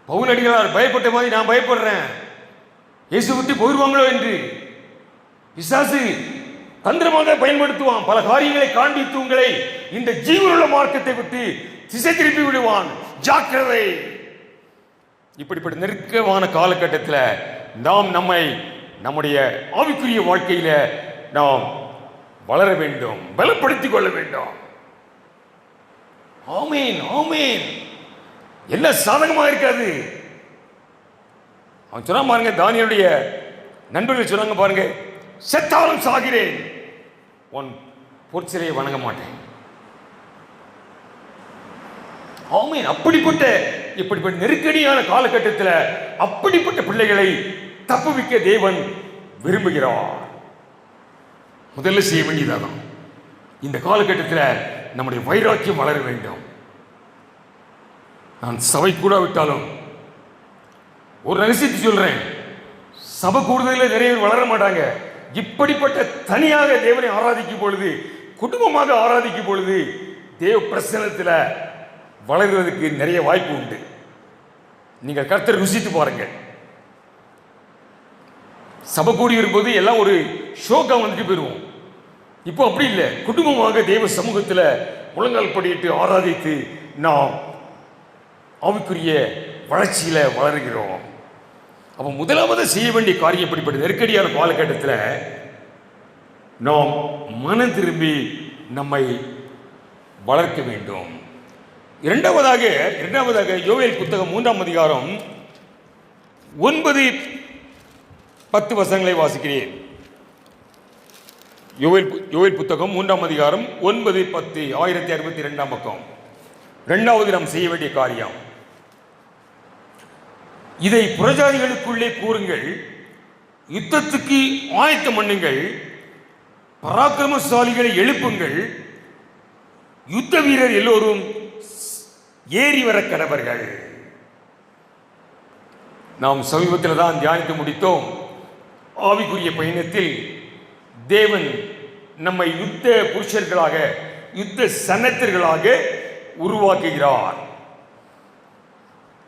பவுல் அடிகளார் பயப்பட்ட மாதிரி நான் பயப்படுறேன். இயேசு விட்டு போயிடுவாங்களோ என்று. பிசாசு தந்திரமாக பயன்படுத்துவான். பல காரியங்களை காண்பித்து உங்களை இந்த ஜீவனுள்ள மார்க்கத்தை விட்டு திசை திருப்பி விடுவான். ஜாக்கிரதை. இப்படிப்பட்ட நெருக்கமான காலகட்டத்தில் நாம் நம்முடைய ஆவிக்குரிய வாழ்க்கையில நாம் வளர வேண்டும், பலப்படுத்திக் கொள்ள வேண்டும். ஆமேன் ஆமேன். எல்லாம் சாதகமாக இருக்காது. அவன் சொன்னா பாருங்க, தானியேலுடைய நண்பர்கள் சொன்னாங்க பாருங்க, செத்தாலும் சாகிறேன், உன் பொற்சிலையை வணங்க மாட்டேன். ஆமேன். இப்படிப்பட்ட நெருக்கடியான காலகட்டத்தில் அப்படிப்பட்ட பிள்ளைகளை தப்புவிக்க தேவன் விரும்புகிறார். முதல்ல செய்ய வேண்டியதான் இந்த காலகட்டத்தில் நம்முடைய வைராக்கியம் வளர வேண்டும். நான் சபை கூட விட்டாலும் ஒரு ரகசியத்தை சொல்றேன், சபை கூடுதலில் நிறைய பேர் வளர மாட்டாங்க. இப்படிப்பட்ட தனியாக தேவனை ஆராதிக்கும் பொழுது, குடும்பமாக ஆராதிக்கும் பொழுது தேவ பிரசன்னத்தில் வளர்வதற்கு நிறைய வாய்ப்பு உண்டு. நீங்கள் கர்த்தரை ருசித்து பாருங்க. சபை கூடி வரும்போது எல்லாம் ஒரு ஷோக்கா வந்துட்டு போயிடுவோம். இப்போ அப்படி இல்லை. குடும்பமாக தேவ சமூகத்தில் முழங்கால் படியிட்டு ஆராதித்து நாம் ஆவிக்குரிய வளர்ச்சியில வளர்கிறோம். அப்போ முதலாவது செய்ய வேண்டிய காரியம் இப்படிப்பட்ட நெருக்கடியான காலகட்டத்தில் நாம் மனம் திரும்பி நம்மை வளர்க்க வேண்டும். இரண்டாவதாக யோவேல் புத்தகம் 3ஆம் அதிகாரம் 9-10 வசனங்களை வாசிக்கிறேன். யோவேல் புத்தகம் 3ஆம் அதிகாரம் 9-10, 1062 பக்கம். இரண்டாவது நாம் செய்ய வேண்டிய காரியம், இதை புறஜாதிகளுக்குள்ளே கூறுங்கள், யுத்தத்துக்கு ஆயத்தம் பண்ணுங்கள், பராக்கிரமசாலிகளை எழுப்புங்கள், யுத்த வீரர் எல்லோரும் ஏறி வர கடவர்கள். நாம் சமீபத்தில் தான் தியானித்து முடித்தோம். ஆவிக்குரிய பயணத்தில் தேவன் நம்மை யுத்த புருஷர்களாக, யுத்த சன்னத்தர்களாக உருவாக்குகிறார்.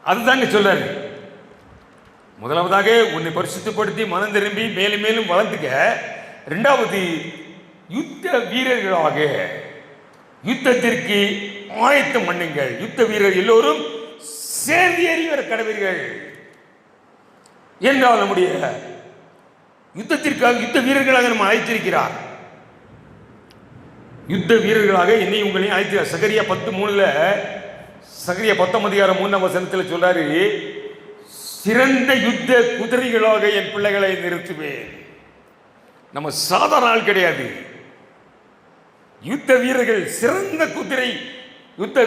அதுதாங்க சொல்றாரு. முதலாவதாக உன்னை பரிசுத்தப்படுத்தி மனம் திரும்பி மேலும் மேலும் வளர்ந்துக்க. இரண்டாவது, யுத்த வீரர்களாக யுத்தத்திற்கு ஆயத்தம் பண்ணுங்கள். யுத்த வீரர் எல்லோரும் சேர்ந்தேறி வர கடவீர்கள் என்றால் நம்முடைய யுத்தத்திற்காக யுத்த வீரர்களாக நம்ம அழைத்திருக்கிறார். யுத்த வீரர்களாக என்னை உங்களையும் அழைக்கிறார். சகரியா 10:3 சகரியா 10:3 சொல்றாரு, சிறந்த யுத்த குதிரைகளாக என் பிள்ளைகளை நிறுத்துவேன். நம்ம சாதாரண ஆள் கிடையாது. யுத்த வீரர்கள் சிறந்த யுத்த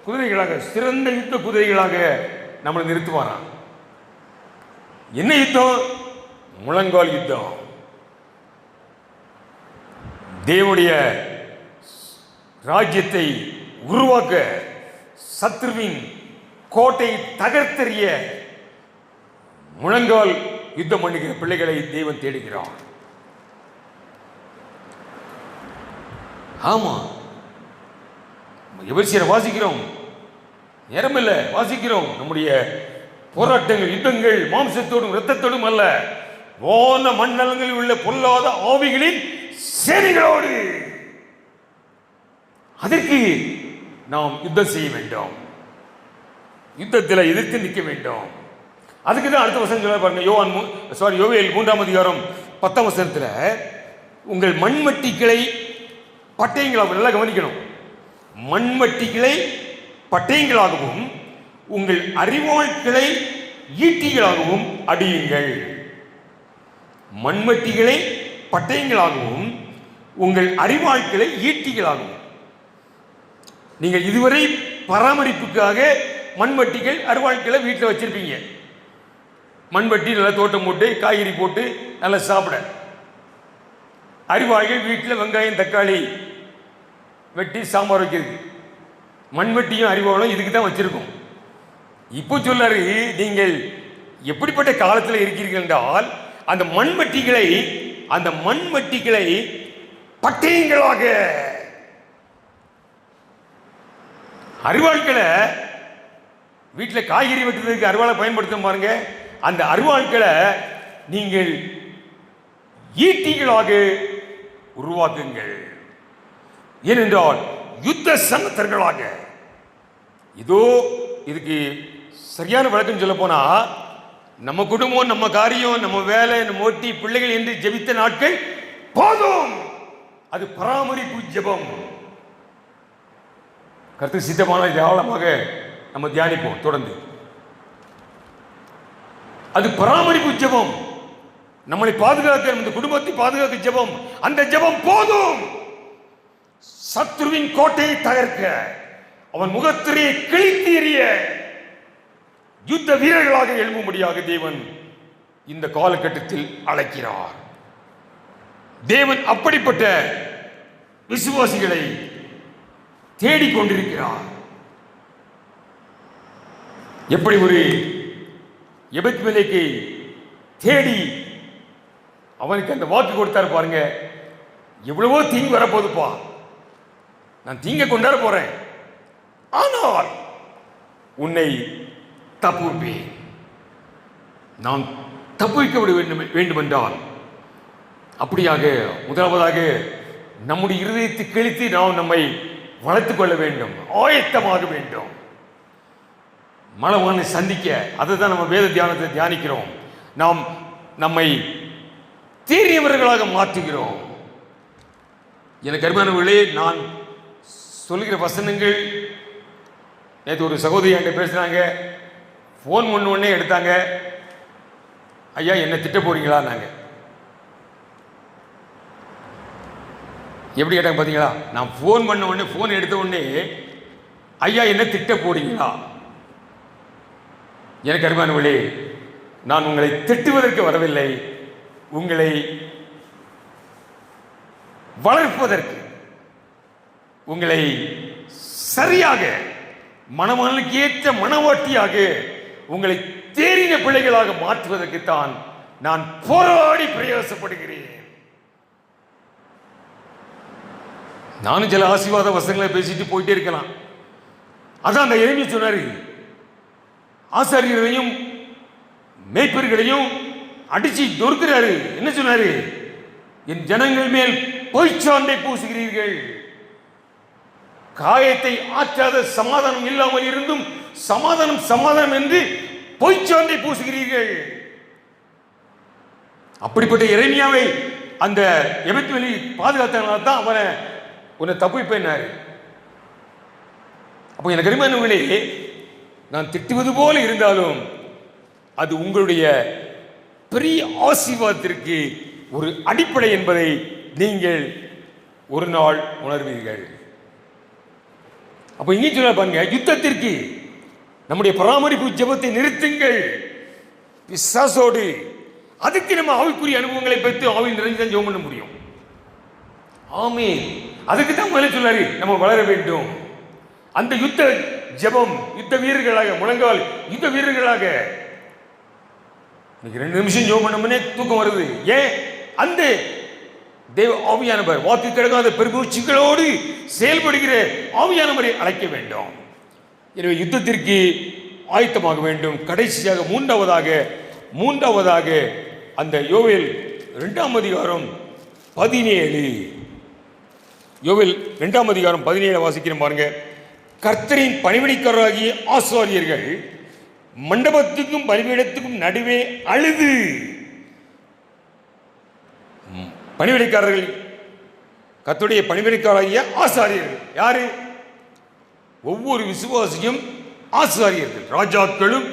குதிரைகளாக, சிறந்த யுத்த குதிரைகளாக நம்மளை நிறுத்துவாராம். என்ன யுத்தம்? முழங்கால் யுத்தம். தேவனுடைய ராஜ்யத்தை உருவாக்க, சத்ருவின் கோட்டை தகர்த்தெறிய முழங்கால் யுத்தம் பண்ணுகிற பிள்ளைகளை தேவன் தேடுகிறார். ஆமா, எபேசியரை வாசிக்கிறோம், நேரமில்ல வாசிக்கிறோம். நம்முடைய போராட்டங்கள், யுத்தங்கள் மாம்சத்தோடும் இரத்தத்தோடும் அல்ல, வான மண்டலங்களில் உள்ள பொல்லாத ஆவிகளின் சேனைகளோடு. அதற்கு நாம் யுத்தம் செய்ய வேண்டும், யுத்தத்தில் எதிர்த்து நிற்க வேண்டும். அதுக்கு தான் அடுத்த வசனம் சொல்ல பாருங்க. யோவேல் 3:10 உங்கள் மண்மட்டிகளை பட்டயங்களாகவும், நல்லா கவனிக்கணும், மண்மட்டிகளை பட்டயங்களாகவும் உங்கள் அறிவாட்களை ஈட்டிகளாகவும் அடியுங்கள். மண்மட்டிகளை பட்டயங்களாகவும் உங்கள் அறிவாட்களை ஈட்டிகளாகவும். நீங்கள் இதுவரை பராமரிப்புக்காக மண்வட்டிகள் அருவாள்களை வீட்டில் வச்சிருப்பீங்க. மண்வட்டி நல்லா தோட்டம் போட்டு காய்கறி போட்டு நல்லா சாப்பிட, அரிவாள்கள் வீட்டில் வெங்காயம் தக்காளி வெட்டி சாம்பார் வைக்கிறது. மண்வட்டியும் அரிவாளும் இதுக்கு தான் வச்சிருக்கோம். இப்போ சொல்லாரு, நீங்கள் எப்படிப்பட்ட காலத்தில் இருக்கிறீர்கள் என்றால் அந்த மண்வட்டிகளை பட்டயங்களாக, அரிவாள்களை வீட்டில் காய்கறி வெட்டுறதுக்கு அருவாளை பயன்படுத்த பாருங்க, அந்த அருவாள்களை நீங்கள் ஈட்டிகளாக உருவாக்குங்கள். ஏனென்றால் யுத்த சன்னத்தர்களாக. இதோ இதுக்கு சரியான விளக்கம் சொல்ல போனா, நம்ம குடும்பம், நம்ம காரியம், நம்ம வேலை, நம்ம ஒட்டி பிள்ளைகள் என்று ஜெபித்த நாட்கள் போதும். அது பராமரிப்பு ஜெபம். கருத்து சித்தமான ஆழமாக நம்ம தியானிப்போம் தொடர்ந்து. அது பராமரிப்பு ஜெபம், நம்மளை பாதுகாக்க, நம்ம குடும்பத்தை பாதுகாக்க ஜெபம். அந்த ஜெபம் போதும். சத்ருவின் கோட்டையை தகர்க்க, அவன் முகத்திலே கிழித்து எறிய யுத்த வீரர்களாக எழும்பும்படியாக தேவன் இந்த காலகட்டத்தில் அழைக்கிறார். தேவன் அப்படிப்பட்ட விசுவாசிகளை தேடிக்கொண்டிருக்கிறார். எப்படி ஒரு எபெத்மெலேக்கை தேடி அவனுக்கு அந்த வாக்கு கொடுத்தாரு பாருங்க. எவ்வளவோ தீங்கு வரப்போகுதுப்பா, நான் தீங்க கொண்டாட போறேன், ஆனால் உன்னை தப்புவிப்பேன். நாம் தப்புவிக்க வேண்டும் என்றால் அப்படியாக முதலாவதாக நம்முடைய இருதயத்தை கிழித்து நாம் நம்மை வளர்த்துக் கொள்ள வேண்டும், ஆயத்தமாக வேண்டும். மனவானை சந்திக்க அதுதான் நம்ம வேத தியானத்தை தியானிக்கிறோம். நாம் நம்மை தீரியவர்களாக மாற்றுகிறோம். எனக்கு அருமையானவர்களே, நான் சொல்லுகிற வசனங்கள், நேற்று ஒரு சகோதரி என்கிட்ட பேசுனாங்க, ஃபோன் பண்ண உடனே எடுத்தாங்க, ஐயா என்ன திட்ட போறீங்களா? நாங்கள் எப்படி கேட்டாங்க பார்த்தீங்களா? நான் ஃபோன் பண்ண உடனே, ஃபோன் எடுத்த உடனே ஐயா என்ன திட்ட போறீங்களா? எனக்கு அருமையானவர்களே, நான் உங்களை திட்டுவதற்கு வரவில்லை, உங்களை வளர்ப்பதற்கு, உங்களை சரியாக மனமனுக்கு ஏற்ற மனவாட்டியாக, உங்களை தேறின பிள்ளைகளாக மாற்றுவதற்குத்தான் நான் போராடி பிரயாசப்படுகிறேன். நானும் சில ஆசீர்வாத வசனங்களை பேசிட்டு போயிட்டே இருக்கலாம். அதான் அந்த எரேமியா சொன்னாரு, ஆசாரியர்களையும் மேய்ப்பர்களையும் அடிச்சு நொறுக்கிறாரு. என்ன சொன்னாரு? என் ஜனங்கள் மேல் பொய்ச்சாந்தை பூசுகிறீர்கள். காயத்தை ஆற்றாத சமாதானம் இல்லாமல் இருந்தும் சமாதானம் சமாதானம் என்று பொய்ச்சாந்தை பூசுகிறீர்கள். அப்படிப்பட்ட எரேமியாவை அந்த எபெத்வேலி பாதுகாத்தனால தான் அவனை உன்னை தப்பிப்பேன்னாரு. அப்போ எனக்கு அருமையானவர்களே, நான் திட்டுவது போல இருந்தாலும் அது உங்களுடைய பெரிய ஆசீர்வாதத்திற்கு ஒரு அடிப்படை என்பதை நீங்கள் ஒரு நாள் உணர்வீர்கள். அப்போ இங்கே சொல்ல பாருங்க, யுத்தத்திற்கு நம்முடைய பராமரிப்பு ஜெபத்தை நிறுத்துங்கள் பிசாசோடு. அதுக்கு நம்ம ஆவிக்குரிய அனுபவங்களை பெற்று ஆவி நிறைஞ்சு தான் ஜெபம் பண்ண முடியும். ஆமென். அதுக்கு தான் முதல்ல சொல்லாரு நம்ம வளர வேண்டும். அந்த யுத்த ஜெபம், யுத்த வீரர்களாக, முழங்கால் யுத்த வீரர்களாக. இன்னைக்கு 2 நிமிஷம் ஜெபம் பண்ணோம்னே தூக்கம் வருது. ஏன்? அந்த தேவ ஆவியானவர் வாக்கு கிடக்காத பெருமூச்சுகளோடு செயல்படுகிற ஆவியானவரை அழைக்க வேண்டும். எனவே யுத்தத்திற்கு ஆயத்தமாக வேண்டும். கடைசியாக மூன்றாவதாக அந்த யோவேல் 2ஆம் அதிகாரம் 17, யோவேல் 2ஆம் அதிகாரம் 17 வாசிக்கிறோம் பாருங்க. கர்த்தரின் பணிவிடைக்காரராகிய ஆசாரியர்கள் மண்டபத்துக்கும் பலிபீடத்துக்கும் நடுவே அழுது. பணிவிடைக்காரர்கள், கர்த்தருடைய பணிவிடைக்காரராகிய ஆசாரியர்கள் யாரு? ஒவ்வொரு விசுவாசியும் ஆசாரியர்கள், ராஜாக்களும்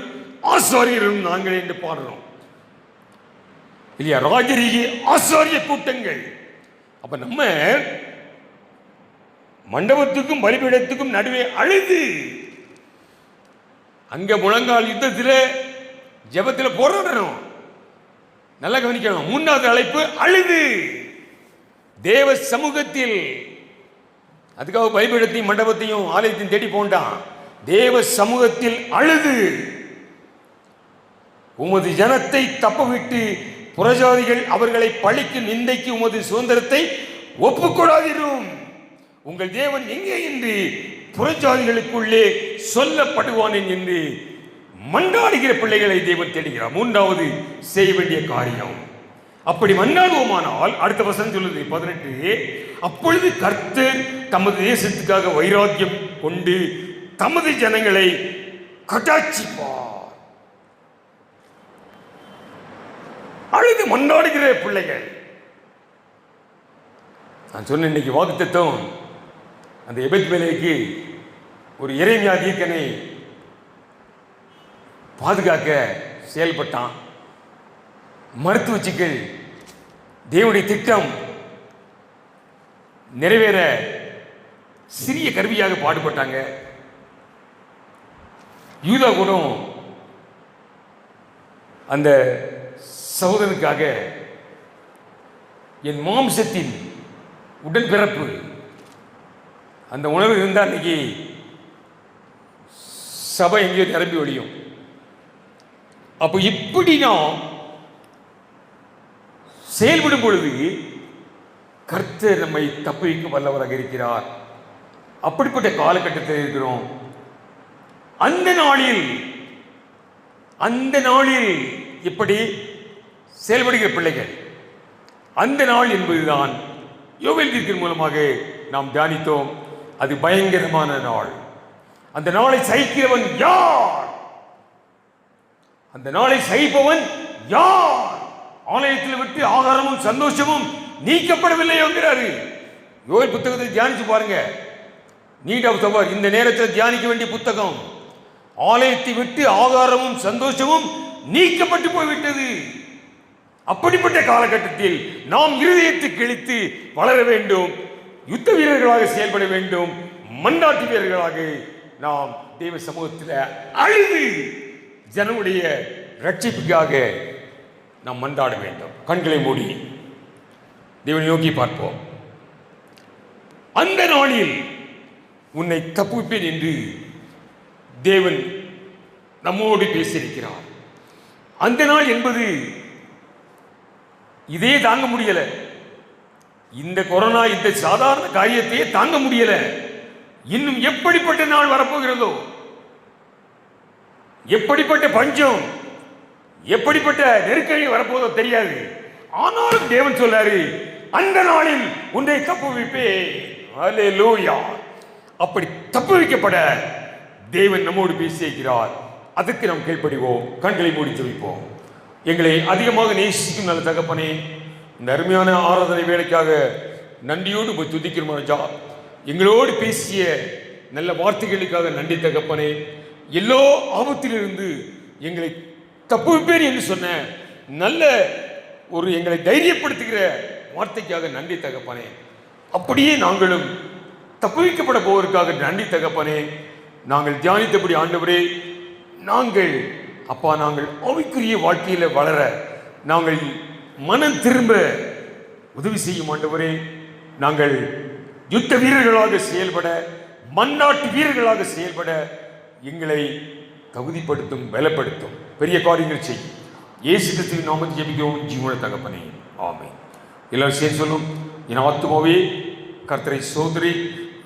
ஆசாரியர்களும் நாங்கள் என்று பாடுறோம் இல்லையா? ராஜரீக ஆசாரிய கூட்டங்கள். அப்ப நம்ம மண்டபத்துக்கும் பலிபீடத்துக்கும் நடுவே அழுது, அங்க முழங்கால் யுத்தத்தில் ஜெபத்தில் போராடணும். நல்லா கவனிக்கணும். 3வது அழைப்பு அழுது தேவ சமூகத்தில். அதுக்காக பலிபீடத்தையும் மண்டபத்தையும் ஆலயத்தையும் தேடி போண்டான். தேவ சமூகத்தில் அழுது உமது ஜனத்தை தப்பவிட்டு புறஜாதிகள் அவர்களை பழிக்கு நிந்தைக்கு உமது சுதந்திரத்தை ஒப்புக்கொடாதிரும். உங்கள் தேவன் எங்கே என்று புறஜாதிகளுக்குள்ளே சொல்லப்படுவானேன் என்று மன்றாடுகிற பிள்ளைகளை தேவன் தேடுகிறார். 3வது செய்ய வேண்டிய காரியம். அப்படி மன்றாடுவோமானால் அடுத்த வசனம் சொல்லுது 18, அப்பொழுது கர்த்தர் தமது தேசத்துக்காக வைராக்கியம் கொண்டு தமது ஜனங்களை கடாட்சிப்பார். அழுது மன்றாடுகிற பிள்ளைகள். நான் சொன்ன இன்னைக்கு வாக்குத்தத்தம், அந்த எபெத்வேலுக்கு ஒரு எரேமியா தீர்க்கனை பாதுகாக்க செயல்பட்டான். மருத்துவச்சிகள் தேவனுடைய திட்டம் நிறைவேற சிறிய கருவியாக பாடுபட்டாங்க. யூதா கூட அந்த சகோதரனுக்காக என் மாம்சத்தின் உடன்பிறப்பு அந்த உணர்வு இருந்தால் இன்னைக்கு சபை எங்கேயோ நிரம்பி ஒழியும். அப்போ இப்படி நாம் செயல்படும் பொழுது கர்த்தர் நம்மை தப்பிக்க வல்லவராக இருக்கிறார். அப்படிப்பட்ட காலகட்டத்தில் இருக்கிறோம். அந்த நாளில் இப்படி செயல்படுகிற பிள்ளைகள், அந்த நாள் என்பதுதான் யோவேல் தீர்க்கன் மூலமாக நாம் தியானித்தோம். அது பயங்கரமான நாள். அந்த நாளை சகிக்கிறவன் யார்? அந்த நாளை சகிப்பவன் யார்? ஆலயத்தில் விட்டு ஆகாரமும் சந்தோஷமும் நீக்கப்படவில்லை என்கிறாரு. யோவேல் புத்தகத்தை தியானிச்சு பாருங்க. நீட் ஆஃப் தவர் இந்த நேரத்தில் தியானிக்க வேண்டிய புத்தகம். ஆலயத்தை விட்டு ஆகாரமும் சந்தோஷமும் நீக்கப்பட்டு போய்விட்டது. அப்படிப்பட்ட காலகட்டத்தில் நாம் இருதயத்தை கிழித்து வளர வேண்டும். யுத்த வீரர்களாக செயல்பட வேண்டும். மன்றாட்டு வீரர்களாக நாம் தேவ சமூகத்தில் அழுது ஜனமுடைய ரட்சிப்புக்காக நாம் மன்றாட வேண்டும். கண்களை மூடி தேவனை நோக்கி பார்ப்போம். அந்த நாளில் உன்னை தப்புவிப்பேன் என்று தேவன் நம்மோடு பேசியிருக்கிறார். அந்த நாள் என்பது இதே தாங்க முடியல. இந்த கொரோனா இந்த சாதாரண காரியத்தையே தாங்க முடியல. இன்னும் எப்படிப்பட்ட நாள் வரப்போகிறதோ, எப்படிப்பட்ட பஞ்சம், எப்படிப்பட்ட நெருக்கடி வரப்போதோ தெரியாது. ஆனாலும் தேவன் சொல்லாரு, அந்த நாளில் உன்னை தப்புவிப்பேன். அல்லேலூயா. அப்படி தப்புவிக்கப்பட தேவன் நம்மோடு பேசியிருக்கிறார். அதுக்கு நாம் கீழ்ப்படிவோம். கண்களை மூடி ஜெபிப்போம். எங்களை அதிகமாக நேசிக்கும் நல்ல தகப்பனே, இந்த அருமையான ஆராதனை வேலைக்காக நன்றியோடு போய் துதிக்கிறோம் ராஜா. எங்களோடு பேசிய நல்ல வார்த்தைகளுக்காக நன்றி தகப்பனே. எல்லா ஆபத்திலிருந்து எங்களை தப்புவிப்பேன் என்று சொன்ன நல்ல ஒரு எங்களை தைரியப்படுத்துகிற வார்த்தைக்காக நன்றி தகப்பனே. அப்படியே நாங்களும் தப்புவிக்கப்பட போவதற்காக நன்றி தகப்பனே. நாங்கள் தியானித்தபடி ஆண்டவரே, நாங்கள் ஆவிக்குரிய வாழ்க்கையில வளர நாங்கள் மனம் திரும்ப உதவி செய்யும் ஆண்டவரே. நாங்கள் யுத்த வீரர்களாக செயல்பட, மன்னாட்டு வீரர்களாக செயல்பட எங்களை தகுதிப்படுத்தும், பலப்படுத்தும். பெரிய காரியங்கள் செய்யும். இயேசு கிறிஸ்துவின் நாமத்தில் ஜெபிக்கிறோம் ஜீவன தகப்பனே, ஆமென். எல்லாரும் சேர்ந்து சொல்லும். என் ஆத்துமாவே கர்த்தரை சோதரி,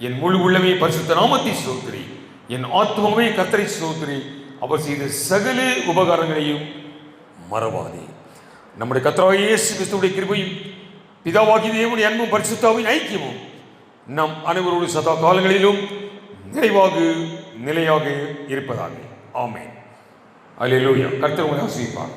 என் முழு உள்ளமே பரிசுத்த நாமத்தை சோதரி. என் ஆத்துமாவே கர்த்தரை சோதரி, அவர் செய்த சகல உபகாரங்களையும் மறவாதே. நம்முடைய கர்த்தராகிய இயேசு கிறிஸ்துவுடைய கிருபையும் பிதாவாகிய தேவனுடைய அன்பும் பரிசுத்தாவின் ஐக்கியமும் நம் அனைவரோடு சதா காலங்களிலும் நிலையாக இருப்பதாக. ஆமென். அல்லேலூயா. கர்த்தர் உங்களை ஆசீர்வதிப்பார்.